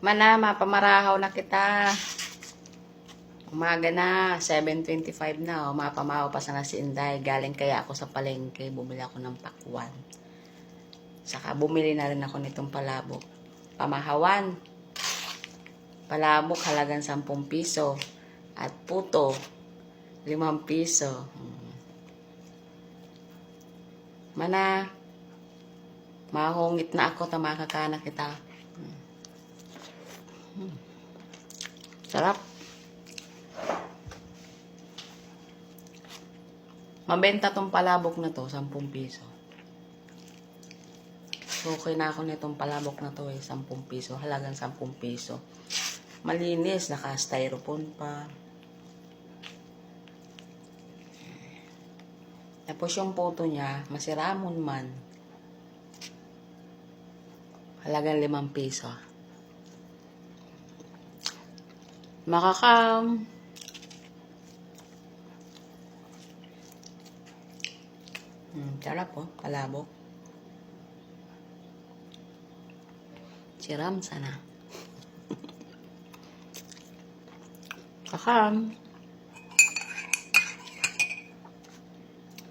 Mana, mapamarahaw na kita. Umaga na, 7:25 na. O, mapamahaw pa sana si Inday. Galing kaya ako sa palengke. Bumili ako ng pakwan. Saka bumili na rin ako nitong palabok. Pamahawan. Palabok halagang 10 piso. At puto, 5 piso. Mana, mahungit na ako. Tamakakana kita. Sarap. Mabenta tong palabok na to, 10 piso. So, okay na ako nitong palabok na to 10 piso. Halagang 10 piso. Malinis, naka-styrofoam pa. Tapos yung puto niya, masiramon man. Halagang 5 piso. Makakam. Sarap po, palabok. Siram sana. Kakam.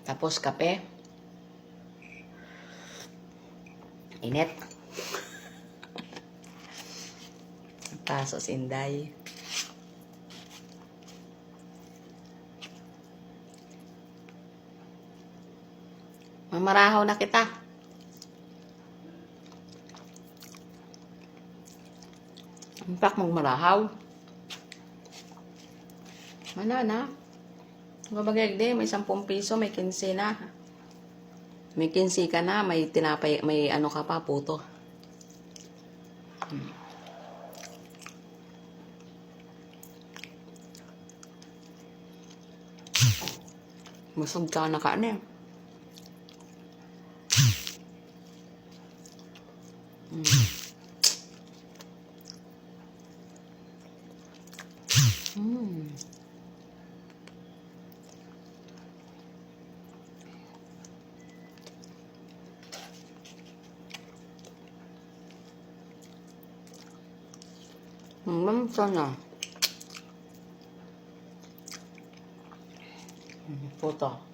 Tapos kape. Init. Paso Inday. Mamarahaw na kita. Impak magmarahaw. Mana na? Mabagay di, may 10 piso, may 15 na. May 15 ka na, may tinapay, may ano ka pa, puto. Masog ka na ka na eh. Sana. Puto.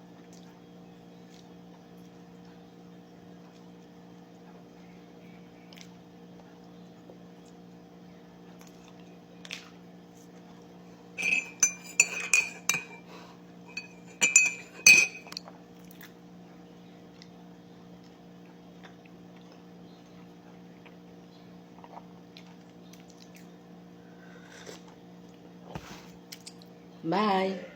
Bye.